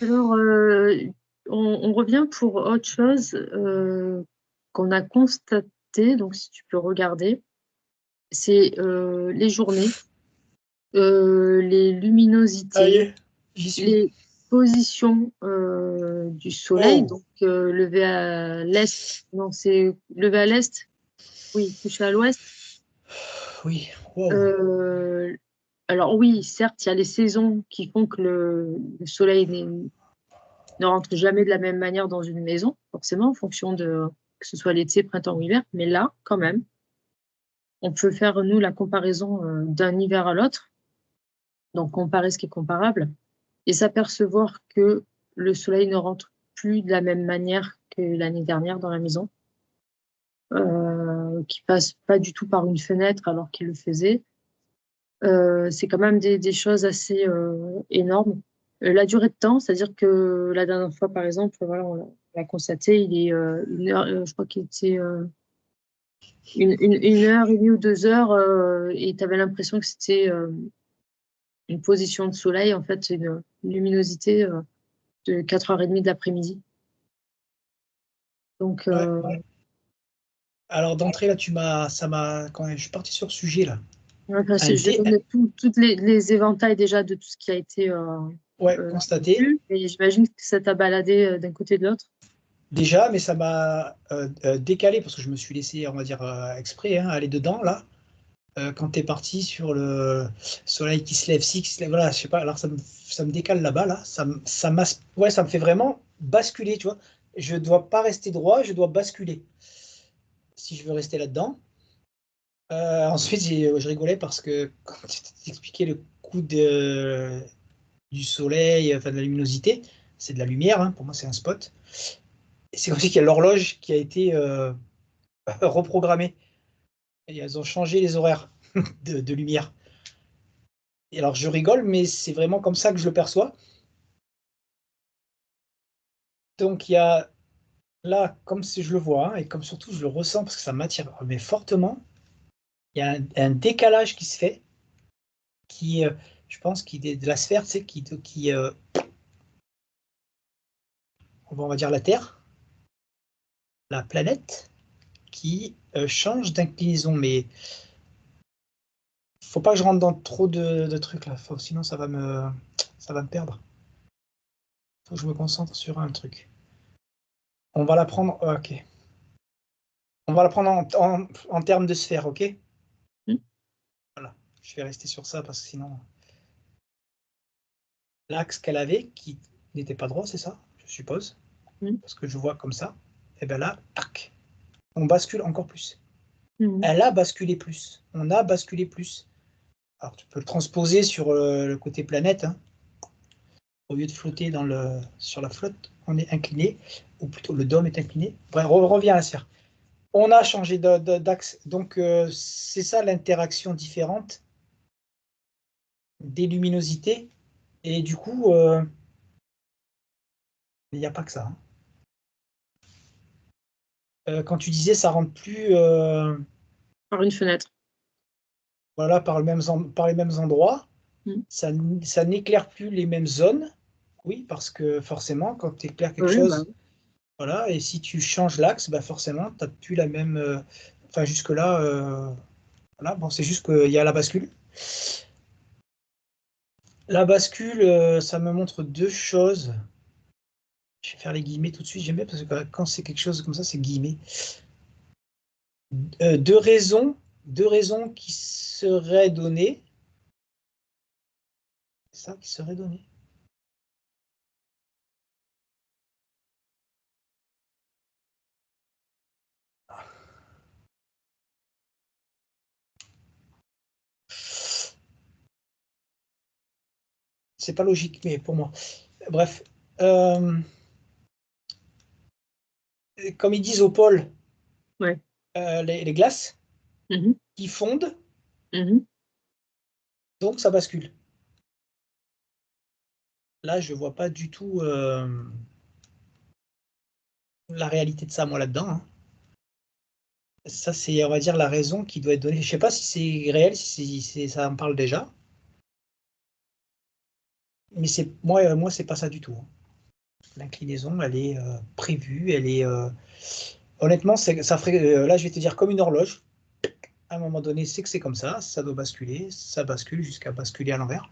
Alors, on revient pour autre chose qu'on a constaté, donc si tu peux regarder, c'est les journées, les Ça y luminosités, est, j'y suis. les positions du soleil, Oh, donc levé à l'est, non, c'est levé à l'est, oui, couché à l'ouest. oui, wow. Euh, alors oui, certes, il y a les saisons qui font que le soleil ne rentre jamais de la même manière dans une maison, forcément, en fonction de que ce soit l'été, printemps ou hiver. Mais là, quand même, on peut faire, nous, la comparaison d'un hiver à l'autre, donc comparer ce qui est comparable, et s'apercevoir que le soleil ne rentre plus de la même manière que l'année dernière dans la maison, qui passe pas du tout par une fenêtre alors qu'il le faisait. C'est quand même des choses assez énormes. La durée de temps, c'est-à-dire que la dernière fois, par exemple, voilà, on l'a constaté, il est 1 heure, je crois qu'il était 1 heure et demie ou 2 heures, et tu avais l'impression que c'était une position de soleil, en fait, une luminosité de 4h30 de l'après-midi. Donc, Ouais, ouais. Alors d'entrée là, quand je suis parti sur ce sujet là. enfin, Un je dé, donne toutes les éventails déjà de tout ce qui a été ouais, constaté. vu, et j'imagine que ça t'a baladé d'un côté et de l'autre. Déjà, mais ça m'a décalé parce que je me suis laissé, on va dire, exprès, hein, aller dedans là. Quand tu es parti sur le soleil qui se lève, si, qui se lève, voilà, je sais pas, alors ça me décale là-bas, là. Ouais, ça me fait vraiment basculer, tu vois. Je dois pas rester droit, je dois basculer si je veux rester là-dedans. Ensuite, je rigolais parce que quand tu t'expliquais le coup du soleil, enfin de la luminosité, c'est de la lumière, hein, pour moi c'est un spot. Et c'est aussi qu'il y a l'horloge qui a été reprogrammée. Et elles ont changé les horaires de lumière. Et alors je rigole, mais c'est vraiment comme ça que je le perçois. Donc il y a là, comme si je le vois, hein, et comme surtout je le ressens parce que ça m'attire mais fortement, il y a un décalage qui se fait, qui, je pense, qui de la sphère, tu sais, on va dire la Terre, la planète, qui change d'inclinaison. Mais faut pas que je rentre dans trop de trucs là, sinon ça va me perdre. Faut que je me concentre sur un truc. On va la prendre, ok. On va la prendre en termes de sphère, ok? Mm. Voilà. Je vais rester sur ça parce que sinon, l'axe qu'elle avait, qui n'était pas droit, c'est ça, je suppose, Mm. parce que je vois comme ça, et bien là, tac, on bascule encore plus. Mm. Elle a basculé plus. On a basculé plus. Alors tu peux le transposer sur le côté planète, hein. Au lieu de flotter sur la flotte, on est incliné, ou plutôt le dôme est incliné. Bref, on revient à la sphère. On a changé d'axe, donc c'est ça l'interaction différente des luminosités. Et du coup, il n'y a pas que ça, hein. Quand tu disais ça rentre plus Par une fenêtre. voilà, par les mêmes endroits, Mm. ça n'éclaire plus les mêmes zones. Oui, parce que forcément, quand tu éclaires quelque Oui, bah, chose, voilà, et si tu changes l'axe, bah forcément, tu n'as plus la même. Enfin, jusque-là, voilà, bon, c'est juste qu'il y a la bascule. La bascule, ça me montre deux choses. Je vais faire les guillemets tout de suite, j'aime bien parce que quand c'est quelque chose comme ça, c'est guillemets. Deux deux raisons qui seraient données. Ça, qui serait donné. C'est pas logique, mais pour moi. Bref, euh, comme ils disent au pôle, ouais. les glaces Mhm. qui fondent, Mhm. donc ça bascule. Là, je vois pas du tout la réalité de ça, moi, là-dedans, hein. Ça, c'est, on va dire, la raison qui doit être donnée. Je sais pas si c'est réel, si ça en parle déjà, mais c'est moi, c'est pas ça du tout, hein. L'inclinaison, elle est prévue, elle est... honnêtement, ça ferait, là, je vais te dire comme une horloge. À un moment donné, c'est que c'est comme ça doit basculer, ça bascule jusqu'à basculer à l'envers,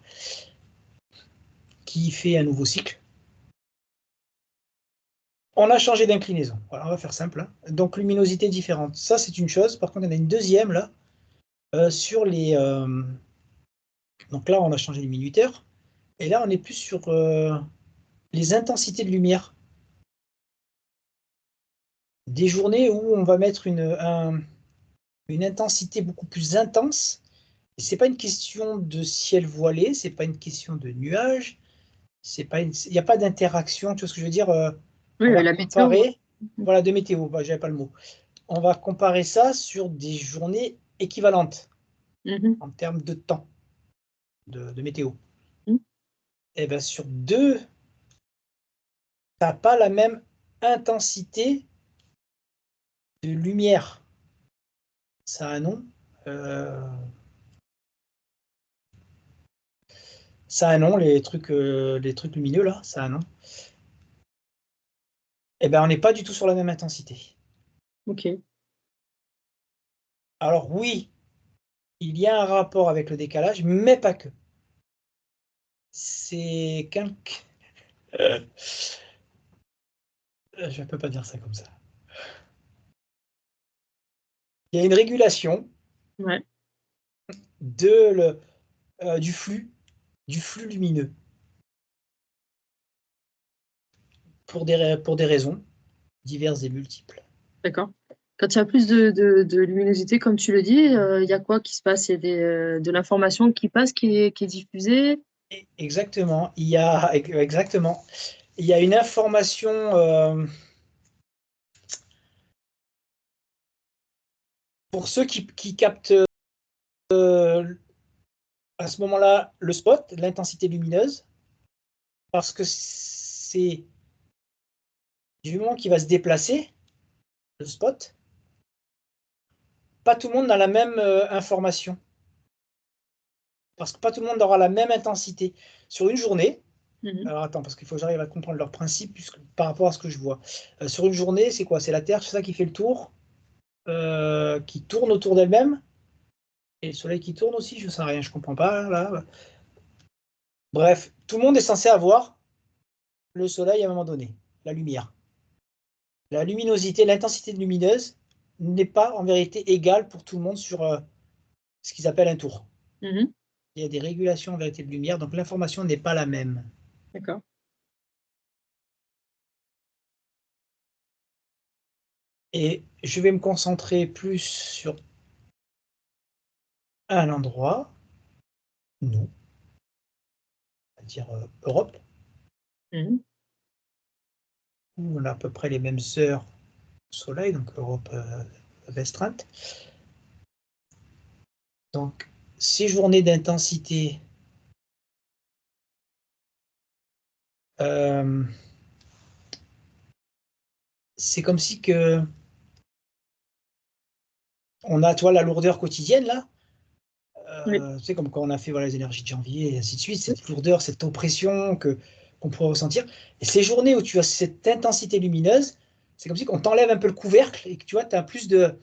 qui fait un nouveau cycle. On a changé d'inclinaison. Voilà, on va faire simple, hein. Donc, luminosité différente. Ça, c'est une chose. Par contre, il y en a une deuxième, là, sur les... donc là, on a changé les minuteurs. Et là, on est plus sur les intensités de lumière. Des journées où on va mettre une intensité beaucoup plus intense. Et c'est pas une question de ciel voilé, c'est pas une question de nuages, il n'y a pas d'interaction, tu vois ce que je veux dire? Oui, On va la météo. comparer, voilà, de météo, bah, j'avais pas le mot. On va comparer ça sur des journées équivalentes Mhm. en termes de temps, de météo. Mhm. Et bien sur deux, t'as pas la même intensité de lumière. Ça a un nom. euh, Ça a un nom, les trucs lumineux là, ça a un nom. Eh ben, on n'est pas du tout sur la même intensité. Ok. Alors oui, il y a un rapport avec le décalage, mais pas que. C'est qu'un... je ne peux pas dire ça comme ça. Il y a une régulation Ouais. de du flux lumineux, pour des raisons diverses et multiples. D'accord. Quand il y a plus de luminosité, comme tu le dis, il y a quoi qui se passe? Il y a de l'information qui passe, qui est diffusée. Exactement, exactement. Il y a une information pour ceux qui captent à ce moment-là le spot, l'intensité lumineuse, parce que c'est du moment qu'il va se déplacer, le spot, pas tout le monde a la même information. Parce que pas tout le monde aura la même intensité. Sur une journée, Mhm. alors attends, parce qu'il faut que j'arrive à comprendre leur principe par rapport à ce que je vois. Sur une journée, c'est quoi? C'est la Terre, c'est ça qui fait le tour, qui tourne autour d'elle-même, et le Soleil qui tourne aussi, je sais rien, je comprends pas là. Bref, tout le monde est censé avoir le Soleil à un moment donné, la lumière. La luminosité, l'intensité lumineuse n'est pas en vérité égale pour tout le monde sur ce qu'ils appellent un tour. Mhm. Il y a des régulations en vérité de lumière, donc l'information n'est pas la même. D'accord. Et je vais me concentrer plus sur un endroit, nous, c'est-à-dire Europe, Mhm. où on a à peu près les mêmes heures au soleil, donc Europe restreinte. Donc, ces journées d'intensité, euh, c'est comme si que on a, toi, la lourdeur quotidienne, là, Oui. tu sais, comme quand on a fait voilà, les énergies de janvier, et ainsi de suite, Oui. cette lourdeur, cette oppression qu'on pourrait ressentir. Et ces journées où tu as cette intensité lumineuse, c'est comme si on t'enlève un peu le couvercle et que tu vois, tu as plus de...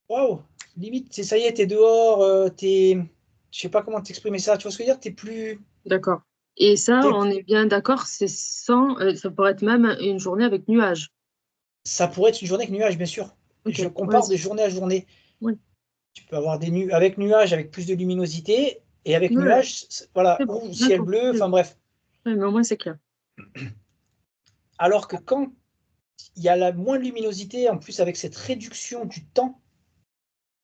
Waouh! Limite, ça y est, t'es dehors, je sais pas comment t'exprimer ça, tu vois ce que je veux dire? T'es plus... D'accord. Et ça, t'es- on est bien d'accord, c'est sans, ça pourrait être même une journée avec nuages. Ça pourrait être une journée avec nuages, bien sûr. Ok, Je compare de vas-y. journée à journée. Oui, Tu peux avoir des avec nuages, avec plus de luminosité, et avec ouais, nuages, voilà, c'est bon, ou ciel d'accord. bleu, Oui, enfin bref. ouais, mais au moins c'est clair. Alors que quand il y a la moins de luminosité, en plus avec cette réduction du temps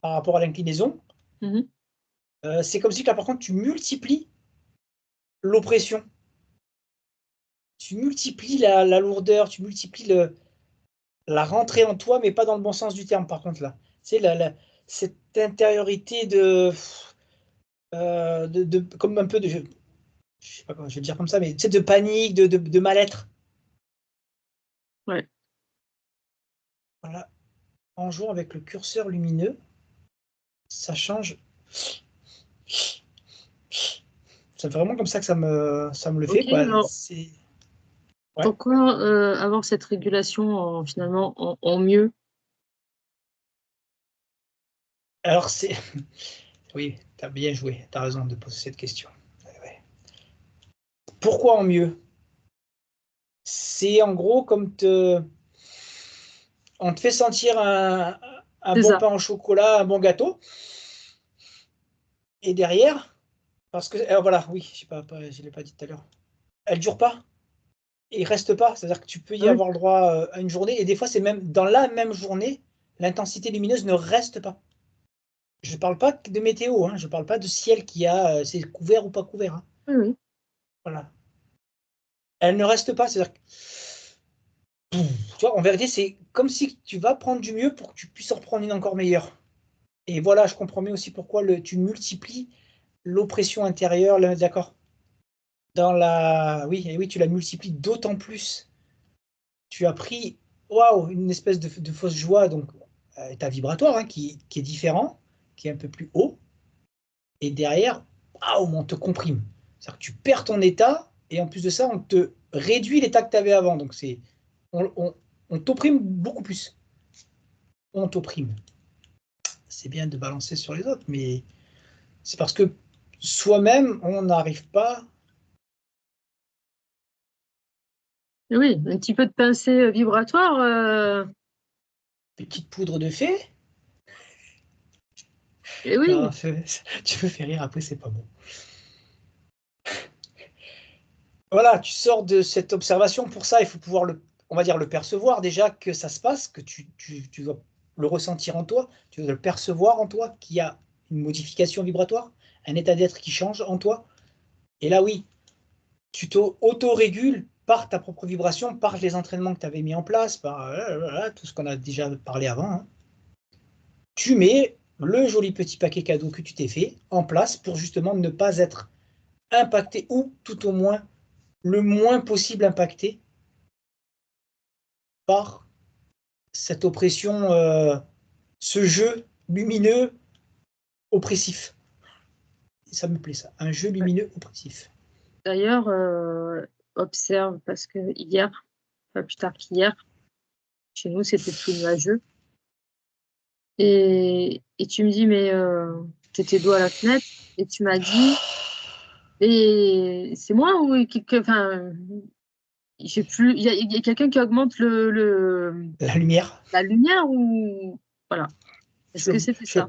par rapport à l'inclinaison, Mhm. c'est comme si là, par contre, tu multiplies l'oppression, tu multiplies la lourdeur, tu multiplies la rentrée en toi, mais pas dans le bon sens du terme, par contre, là. C'est cette intériorité comme un peu de, je sais pas comment je vais le dire comme ça, mais de panique, de mal-être. Ouais. Voilà. En jouant avec le curseur lumineux, ça change. C'est vraiment comme ça que ça me le Ok, fait, quoi. alors, Ouais. Pourquoi avoir cette régulation finalement en mieux? Alors, oui, tu as bien joué, tu as raison de poser cette question. Ouais. Pourquoi en mieux? C'est en gros comme on te fait sentir un C'est bon ça. pain au chocolat, un bon gâteau, et derrière, parce que, voilà, oui, je ne l'ai pas dit tout à l'heure, elle dure pas, et il reste pas, c'est-à-dire que tu peux y Oui, avoir le droit à une journée, et des fois, c'est même dans la même journée, l'intensité lumineuse ne reste pas. Je ne parle pas de météo, hein, je ne parle pas de ciel c'est couvert ou pas couvert, hein, oui, oui. voilà. Elle ne reste pas, c'est-à-dire que, tu vois, en vérité, c'est comme si tu vas prendre du mieux pour que tu puisses en reprendre une encore meilleure. Et voilà, je comprends mieux aussi pourquoi tu multiplies l'oppression intérieure, d'accord. Oui, et oui, tu la multiplies d'autant plus. Tu as pris, waouh, une espèce de fausse joie, donc état vibratoire, hein, qui est différent, qui est un peu plus haut, et derrière, waouh, on te comprime. C'est-à-dire que tu perds ton état, et en plus de ça, on te réduit l'état que tu avais avant. Donc on t'opprime beaucoup plus. On t'opprime. C'est bien de balancer sur les autres, mais c'est parce que soi-même, on n'arrive pas. Oui, un petit peu de pincée vibratoire. Petite poudre de fée. Et Non, oui, tu me fais rire, après, c'est pas bon. Voilà, tu sors de cette observation. Pour ça, il faut pouvoir on va dire, le percevoir déjà, que ça se passe, que tu dois le ressentir en toi, tu dois le percevoir en toi, qu'il y a une modification vibratoire, un état d'être qui change en toi. Et là, oui, tu t'auto-régules par ta propre vibration, par les entraînements que tu avais mis en place, par tout ce qu'on a déjà parlé avant, hein. Tu mets le joli petit paquet cadeau que tu t'es fait en place pour justement ne pas être impacté, ou tout au moins le moins possible impacté par cette oppression, ce jeu lumineux oppressif. Ça me plaît, ça, un jeu lumineux oppressif. d'ailleurs, observe, parce que hier, pas plus tard qu'hier, chez nous, c'était tout nuageux. Et tu me dis, mais tu étais dos à la fenêtre et tu m'as dit, mais c'est moi ou enfin, j'ai plus, il y a quelqu'un qui augmente La lumière, la lumière ou voilà. Est-ce je, que le- c'était ça?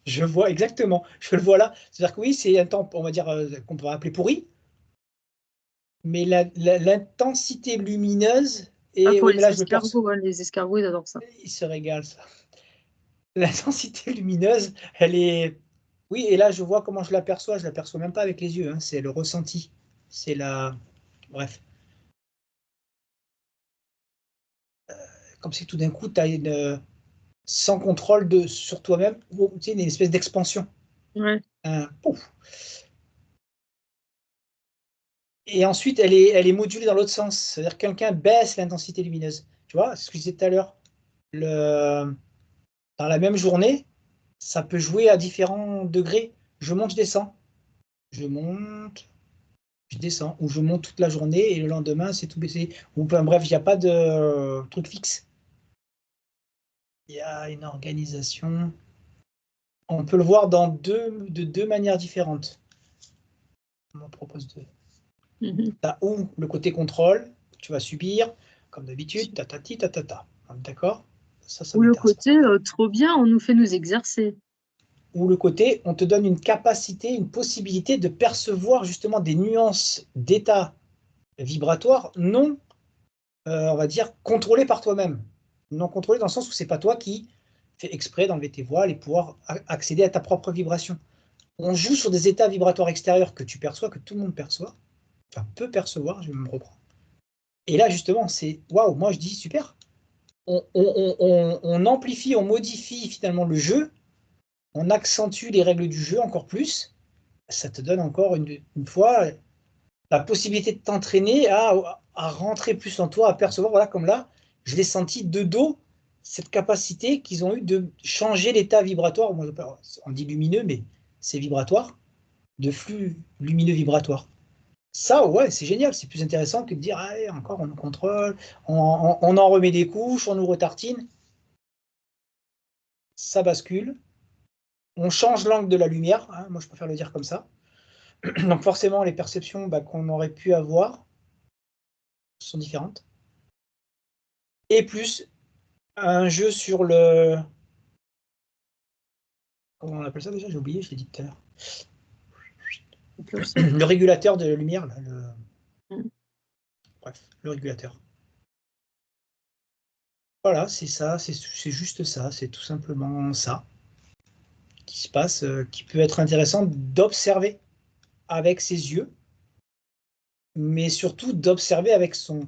je vois exactement, je le vois là. C'est-à-dire que oui, c'est un temps, on va dire, qu'on pourrait appeler pourri, mais l'intensité lumineuse, Ah, et pour oui, mais les là, je me perçois, escargots, hein, les escargots, ils adorent ça. il se régale, ça. L'intensité lumineuse, elle est. Oui, et là, je vois comment je l'aperçois. Je l'aperçois même pas avec les yeux, hein, c'est le ressenti. C'est la. Bref. Comme si tout d'un coup, tu as sans contrôle sur toi-même, ou, tu sais, une espèce d'expansion. Ouais. Pouf. Et ensuite, elle est modulée dans l'autre sens. C'est-à-dire que quelqu'un baisse l'intensité lumineuse. Tu vois, ce que je disais tout à l'heure. Dans la même journée, ça peut jouer à différents degrés. Je monte, je descends. Je monte, je descends, ou je monte toute la journée et le lendemain c'est tout baissé. Ou enfin, bref, il n'y a pas de truc fixe. Il y a une organisation. On peut le voir de deux manières différentes. On m'en propose deux. Mhm. Tu as ou le côté contrôle, que tu vas subir, comme d'habitude, tatati, tatata. D'accord? Ça Ou le m'intéresse pas. côté trop bien, on nous fait nous exercer. Ou le côté, on te donne une capacité, une possibilité de percevoir justement des nuances d'état vibratoire non, on va dire, contrôlées par toi-même. Non contrôlées dans le sens où c'est pas toi qui fais exprès d'enlever tes voiles et pouvoir accéder à ta propre vibration. On joue sur des états vibratoires extérieurs que tu perçois, que tout le monde perçoit, enfin peut percevoir, je me reprends. Et là, justement, c'est waouh, moi je dis super. On amplifie, on modifie finalement le jeu, on accentue les règles du jeu encore plus. Ça te donne encore une fois la possibilité de t'entraîner à rentrer plus en toi, à percevoir, voilà, comme là, je l'ai senti de dos, cette capacité qu'ils ont eu de changer l'état vibratoire. Moi, on dit lumineux, mais c'est vibratoire, de flux lumineux vibratoire. Ça, ouais, c'est génial. C'est plus intéressant que de dire, allez, encore, on nous contrôle, on en remet des couches, on nous retartine. Ça bascule. On change l'angle de la lumière. Hein, moi, je préfère le dire comme ça. Donc, forcément, les perceptions qu'on aurait pu avoir sont différentes. Et plus, un jeu sur le... Comment on appelle ça déjà? J'ai oublié, je l'ai dit tout à l'heure. Le régulateur de lumière, là, bref, le régulateur. Voilà, c'est ça, c'est juste ça, c'est tout simplement ça qui se passe, qui peut être intéressant d'observer avec ses yeux, mais surtout d'observer avec son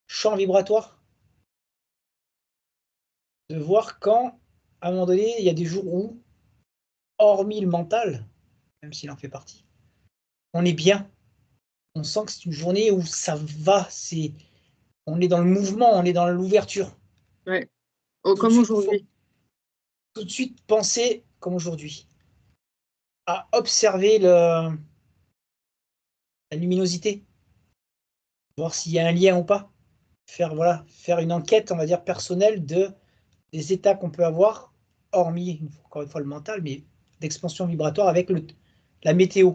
champ vibratoire, de voir quand, à un moment donné, il y a des jours où, hormis le mental, même s'il en fait partie, on est bien. On sent que c'est une journée où ça va, on est dans le mouvement, on est dans l'ouverture. Ouais. Oh, comme aujourd'hui. Tout de suite penser, comme aujourd'hui, à observer la luminosité, voir s'il y a un lien ou pas. Faire une enquête, on va dire, personnelle des états qu'on peut avoir, hormis, encore une fois, le mental, mais d'expansion vibratoire avec la météo.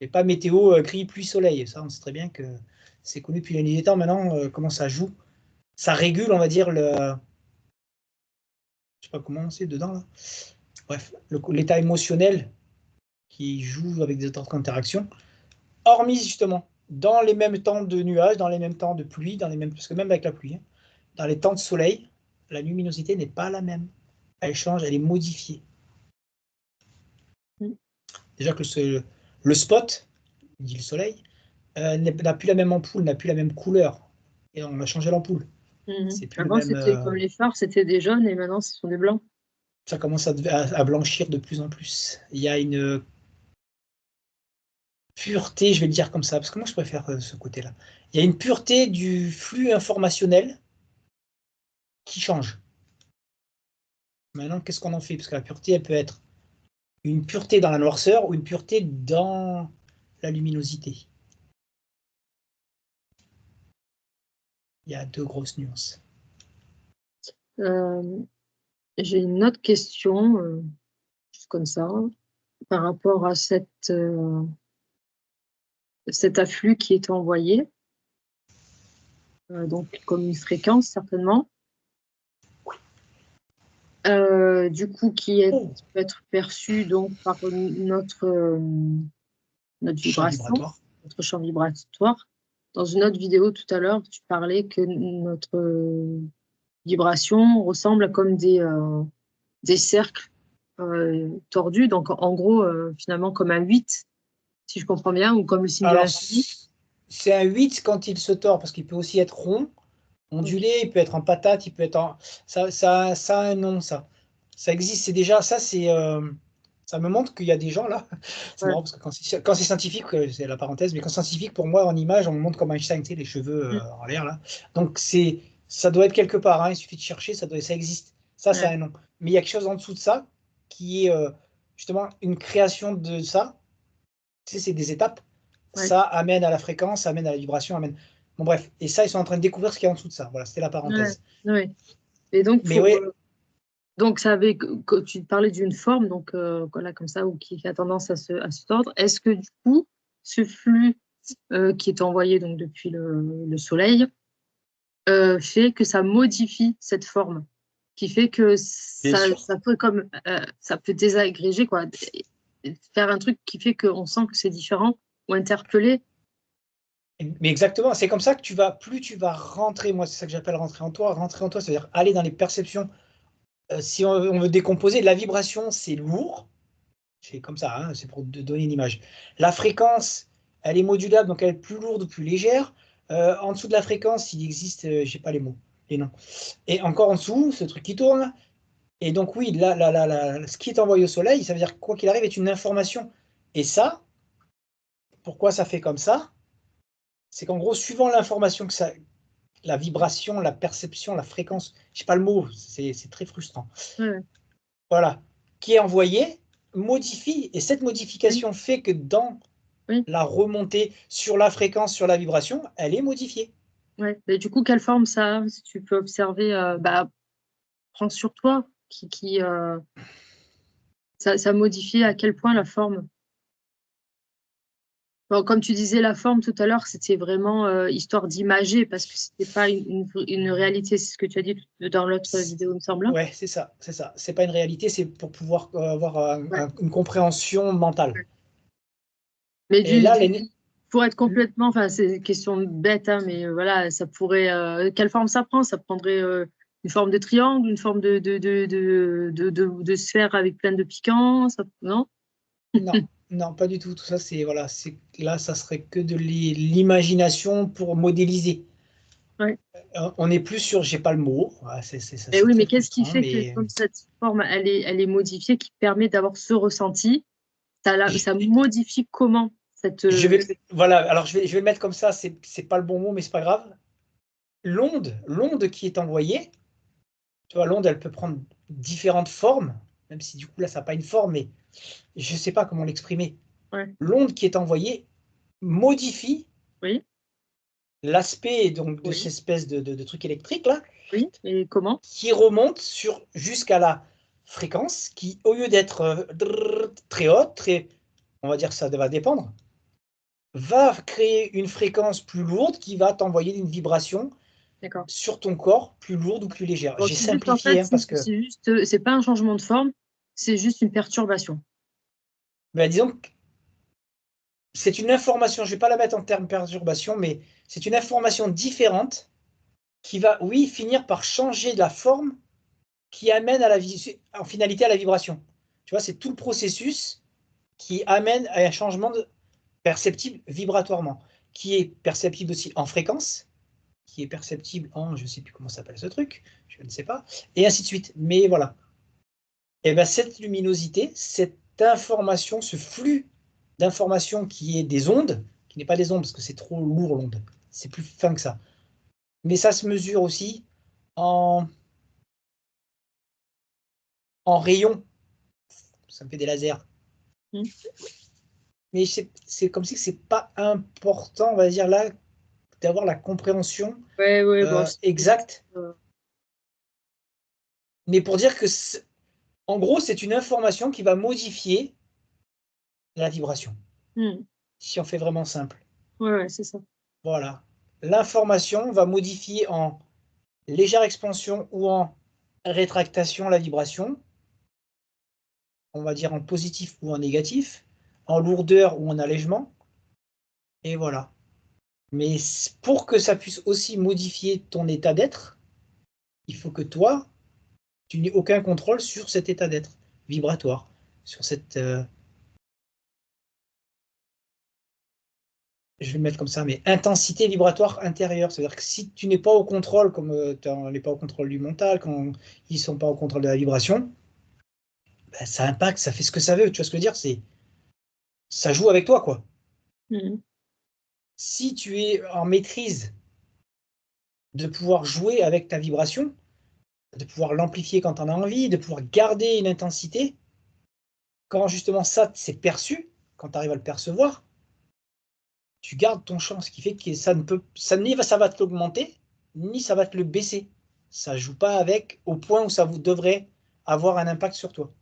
Et pas météo gris, pluie, soleil. Ça, on sait très bien que c'est connu depuis la nuit des temps maintenant, comment ça joue. Ça régule, on va dire, je sais pas comment c'est dedans, là. Bref, l'état émotionnel qui joue avec des autres interactions, hormis justement dans les mêmes temps de nuages, dans les mêmes temps de pluie, parce que même avec la pluie, hein, dans les temps de soleil, la luminosité n'est pas la même. Elle change, elle est modifiée. Déjà que le spot, dit le soleil, n'a plus la même ampoule, n'a plus la même couleur. Et on a changé l'ampoule. C'est plus le Avant, même. c'était comme les phares, c'était des jaunes et maintenant, ce sont des blancs. Ça commence à blanchir de plus en plus. Il y a une pureté, je vais le dire comme ça, parce que moi je préfère ce côté-là. Il y a une pureté du flux informationnel qui change. Maintenant, qu'est-ce qu'on en fait? Parce que la pureté, elle peut être une pureté dans la noirceur ou une pureté dans la luminosité. Il y a deux grosses nuances. J'ai une autre question, juste comme ça, par rapport à cet afflux qui est envoyé, donc comme une fréquence certainement, du coup qui peut être perçu donc par notre vibration, notre champ vibratoire. Dans une autre vidéo tout à l'heure, tu parlais que notre vibration ressemble à comme des cercles tordus, donc en gros finalement comme un 8, si je comprends bien, ou comme le signe de l'infini. C'est un 8 quand il se tord, parce qu'il peut aussi être rond, ondulé, il peut être en patate, il peut être en... Ça a un nom, ça. Ça existe, c'est déjà... Ça, ça me montre qu'il y a des gens là. C'est marrant, parce que quand c'est scientifique, c'est la parenthèse, mais quand c'est scientifique, pour moi, en image, on me montre comme Einstein, tu sais, les cheveux en l'air, là. Donc, ça doit être quelque part, hein, il suffit de chercher, ça existe. Ça a un nom. Mais il y a quelque chose en dessous de ça, qui est justement une création de ça. Tu sais, c'est des étapes. Ça amène à la fréquence, ça amène à la vibration, amène... Bon, bref. Et ça, ils sont en train de découvrir ce qu'il y a en dessous de ça. Voilà, c'était la parenthèse. Et donc, Mais oui. Donc, tu parlais d'une forme, donc voilà, comme ça, ou qui a tendance à se tordre. Est-ce que du coup, ce flux qui est envoyé donc depuis le Soleil fait que ça modifie cette forme, qui fait que ça peut ça peut désagréger, quoi, faire un truc qui fait qu'on sent que c'est différent ou interpeller. Mais exactement, c'est comme ça que plus tu vas rentrer, moi c'est ça que j'appelle rentrer en toi, c'est-à-dire aller dans les perceptions. Si on veut décomposer, la vibration c'est lourd, c'est comme ça, hein, c'est pour donner une image. La fréquence, elle est modulable, donc elle est plus lourde ou plus légère. En dessous de la fréquence, il existe, j'ai pas les noms. Et encore en dessous, ce truc qui tourne. Et donc oui, ce qui est envoyé au soleil, ça veut dire quoi qu'il arrive est une information. Et ça, pourquoi ça fait comme ça? C'est qu'en gros, suivant l'information la vibration, la perception, la fréquence, je sais pas le mot, c'est très frustrant. Voilà, qui est envoyé, modifie, et cette modification fait que dans Oui. la remontée sur la fréquence, sur la vibration, elle est modifiée. Ouais. Mais du coup, quelle forme ça a? Si tu peux observer, prends sur toi, ça modifie à quel point la forme? Bon, comme tu disais, la forme tout à l'heure, c'était vraiment histoire d'imager parce que c'était pas une réalité, c'est ce que tu as dit dans l'autre vidéo, il me semble. Ouais, c'est ça, c'est ça. C'est pas une réalité, c'est pour pouvoir avoir Ouais. une compréhension mentale. Mais Et là, les... pour être complètement, enfin, c'est une question bête, hein, mais voilà, ça pourrait. Quelle forme ça prend? Ça prendrait une forme de triangle, une forme de sphère avec plein de piquants, non? Non, non, pas du tout. Tout ça, c'est voilà, c'est là, ça serait que de l'imagination pour modéliser. Ouais. On est plus sur, j'ai pas le mot, ouais, ça, Et c'est oui, très mais qu'est-ce qui frustrant, fait que mais comme cette forme, elle est modifiée, qui permet d'avoir ce ressenti, ça modifie comment cette, voilà. Alors je vais le mettre comme ça. C'est pas le bon mot, mais c'est pas grave. L'onde qui est envoyée, tu vois, l'onde, elle peut prendre différentes formes, même si du coup là, ça n'a pas une forme, mais je sais pas comment l'exprimer. ouais, L'onde qui est envoyée modifie oui, l'aspect donc de cette oui, espèce de truc électrique là, oui, et comment? qui remonte jusqu'à la fréquence, qui au lieu d'être très haute, on va dire que ça va dépendre, va créer une fréquence plus lourde qui va t'envoyer une vibration D'accord. sur ton corps plus lourde ou plus légère. Bon, J'ai c'est juste en fait, simplifié hein, parce que, c'est juste, c'est pas un changement de forme, c'est juste une perturbation. ben, disons que c'est une information, je ne vais pas la mettre en termes perturbation, mais c'est une information différente qui va, oui, finir par changer la forme qui amène en finalité à la vibration. Tu vois, c'est tout le processus qui amène à un changement perceptible vibratoirement, qui est perceptible aussi en fréquence, qui est perceptible en, je ne sais plus comment s'appelle ce truc, je ne sais pas, et ainsi de suite. Mais voilà. Et bien cette luminosité, cette information, ce flux d'informations qui est des ondes, qui n'est pas des ondes parce que c'est trop lourd l'onde, c'est plus fin que ça. Mais ça se mesure aussi en, en rayons, ça me fait des lasers. Hmm. Mais c'est comme si c'est pas important, on va dire là, d'avoir la compréhension Ouais, ouais, bon, c'est juste, exacte, mais pour dire que, en gros, c'est une information qui va modifier la vibration, hmm. si on fait vraiment simple. Ouais, ouais, c'est ça. Voilà. L'information va modifier en légère expansion ou en rétractation la vibration, on va dire en positif ou en négatif, en lourdeur ou en allègement, et voilà. Mais pour que ça puisse aussi modifier ton état d'être, il faut que toi, tu n'aies aucun contrôle sur cet état d'être vibratoire, sur cette, je vais le mettre comme ça, mais intensité vibratoire intérieure. C'est-à-dire que si tu n'es pas au contrôle, comme tu n'es pas au contrôle du mental, quand ils ne sont pas au contrôle de la vibration, ben, ça impacte, ça fait ce que ça veut. Tu vois ce que je veux dire? Ça joue avec toi, quoi. Hmm. Si tu es en maîtrise de pouvoir jouer avec ta vibration, de pouvoir l'amplifier quand tu en as envie, de pouvoir garder une intensité, quand justement ça c'est perçu, quand tu arrives à le percevoir, tu gardes ton champ, ce qui fait que ça ne peut, ça ni ça va te l'augmenter, ni ça va te le baisser. Ça joue pas avec au point où ça vous devrait avoir un impact sur toi.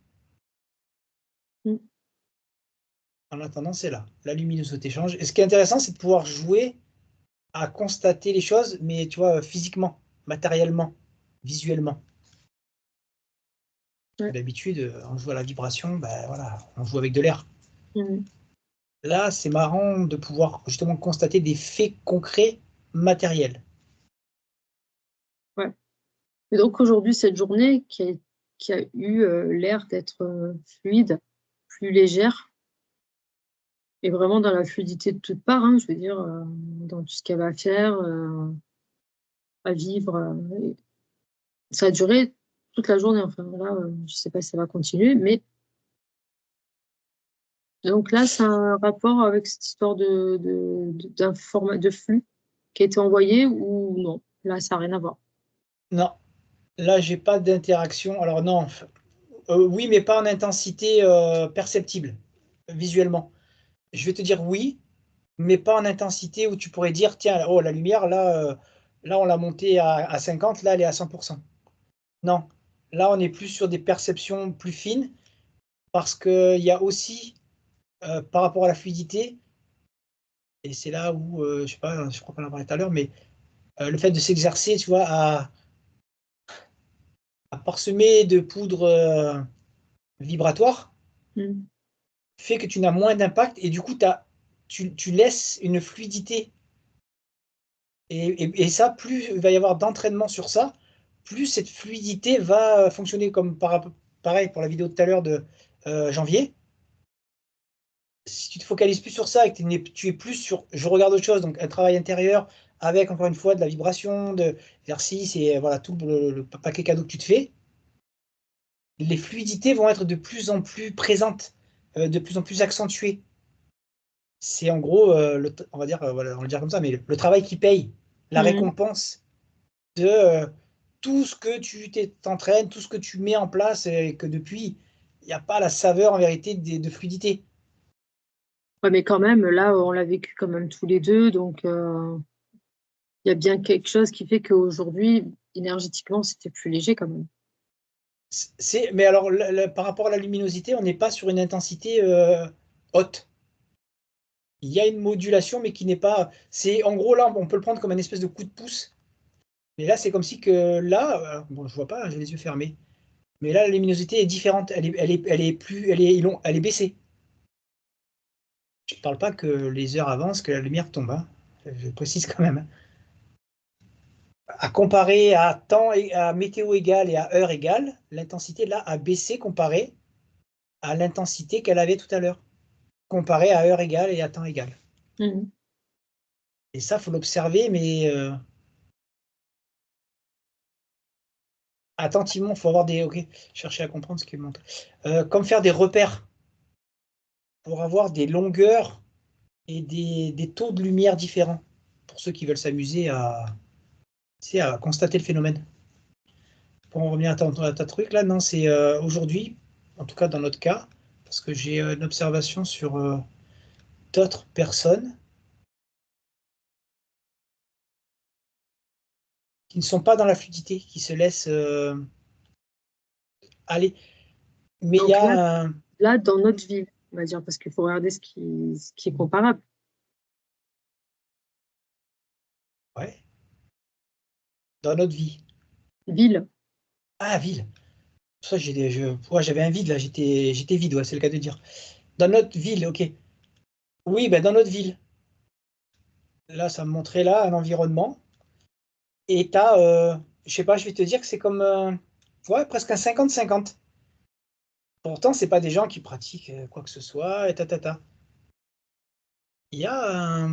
Hmm. En attendant, c'est là. La luminosité change. Et ce qui est intéressant, c'est de pouvoir jouer à constater les choses, mais tu vois, physiquement, matériellement, visuellement. Parce que Ouais. d'habitude, on joue à la vibration, ben voilà, on joue avec de l'air. Hmm. Là, c'est marrant de pouvoir justement constater des faits concrets, matériels. Ouais. Et donc aujourd'hui, cette journée qui a eu l'air d'être fluide, plus légère, et vraiment dans la fluidité de toutes parts, hein, je veux dire, dans tout ce qu'elle va faire, à vivre. Ça a duré toute la journée, enfin là, je sais pas si ça va continuer, mais donc là, c'est un rapport avec cette histoire de flux qui a été envoyé ou non? Là, ça n'a rien à voir. Non, là, j'ai pas d'interaction. Alors non, oui, mais pas en intensité perceptible, visuellement. je vais te dire oui, mais pas en intensité où tu pourrais dire, tiens, oh, la lumière, là on l'a montée à 50, là, elle est à 100%. Non, là, on est plus sur des perceptions plus fines parce qu'il y a aussi, par rapport à la fluidité, et c'est là où, je sais pas, je crois qu'on en parlait tout à l'heure, mais le fait de s'exercer, tu vois, à parsemer de poudre vibratoire, Mm. fait que tu n'as moins d'impact et du coup, tu laisses une fluidité. Et ça, plus il va y avoir d'entraînement sur ça, plus cette fluidité va fonctionner comme pareil pour la vidéo de tout à l'heure de janvier. Si tu te focalises plus sur ça et que tu es plus sur je regarde autre chose, donc un travail intérieur avec encore une fois de la vibration, de l'exercice et voilà tout le paquet cadeau que tu te fais, les fluidités vont être de plus en plus présentes, de plus en plus accentuées. C'est en gros, on va dire, voilà, on va le dire comme ça, mais le travail qui paye, la Mm. récompense de tout ce que tu t'entraînes, tout ce que tu mets en place et que depuis, il n'y a pas la saveur en vérité de fluidité. Ouais, mais quand même, là, on l'a vécu quand même tous les deux, donc il y a bien quelque chose qui fait qu'aujourd'hui, énergétiquement, c'était plus léger quand même. Mais alors, par rapport à la luminosité, on n'est pas sur une intensité haute. Il y a une modulation, mais qui n'est pas. C'est en gros là, on peut le prendre comme un espèce de coup de pouce. Mais là, c'est comme si que là, bon, je vois pas, j'ai les yeux fermés. Mais là, la luminosité est différente. Elle est plus, elle est baissée. Je ne parle pas que les heures avancent, que la lumière tombe, hein. Je précise quand même, hein. À comparer à temps et à météo égale et à heure égale, l'intensité là a baissé comparé à l'intensité qu'elle avait tout à l'heure, comparé à heure égale et à temps égal. Mm. Et ça, faut l'observer, mais attentivement. Il faut avoir des. Ok, chercher à comprendre ce qu'il montre. Comme faire des repères pour avoir des longueurs et des taux de lumière différents pour ceux qui veulent s'amuser à constater le phénomène. Pour en revenir à ta truc là, non, c'est aujourd'hui, en tout cas dans notre cas, parce que j'ai une observation sur d'autres personnes qui ne sont pas dans la fluidité, qui se laissent aller. Mais il y Donc a un. là, dans notre vie, on va dire, parce qu'il faut regarder ce qui est comparable. Ouais, dans notre vie. Ville, Ah, ville. Ça, ouais, j'avais un vide là, j'étais vide, ouais, c'est le cas de dire. Dans notre ville, ok. Oui, ben dans notre ville. Là, ça me montrait là un environnement. Et t'as, je sais pas, je vais te dire que c'est comme ouais, presque un 50-50. Pourtant, c'est pas des gens qui pratiquent quoi que ce soit, et ta. Il y a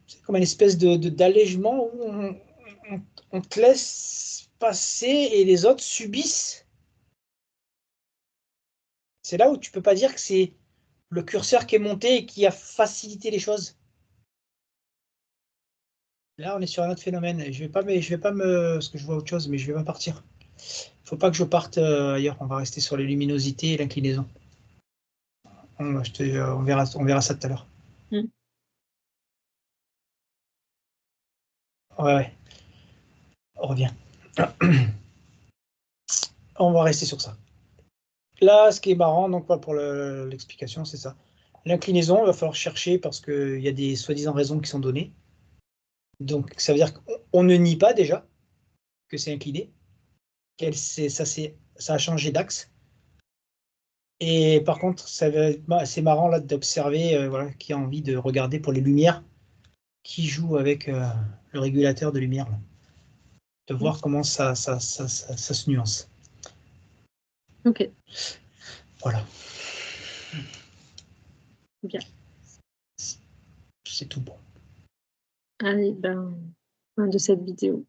c'est comme une espèce d'allègement où on- on te laisse passer et les autres subissent. C'est là où tu peux pas dire que c'est le curseur qui est monté et qui a facilité les choses. Là, on est sur un autre phénomène. Parce que je vois autre chose, mais je vais pas partir. Faut pas que je parte ailleurs. On va rester sur les luminosités et l'inclinaison. On verra ça tout à l'heure. mm. Ouais, ouais. On revient. On va rester sur ça. Là, ce qui est marrant, donc pas pour l'explication, c'est ça. L'inclinaison, il va falloir chercher parce qu'il y a des soi-disant raisons qui sont données. Donc, ça veut dire qu'on ne nie pas déjà que c'est incliné, ça a changé d'axe. Et par contre, c'est marrant là d'observer voilà, qui a envie de regarder pour les lumières qui jouent avec le régulateur de lumière, là, de Mm. voir comment ça se nuance. Ok, Voilà, bien. c'est tout bon. Allez, ben, fin de cette vidéo.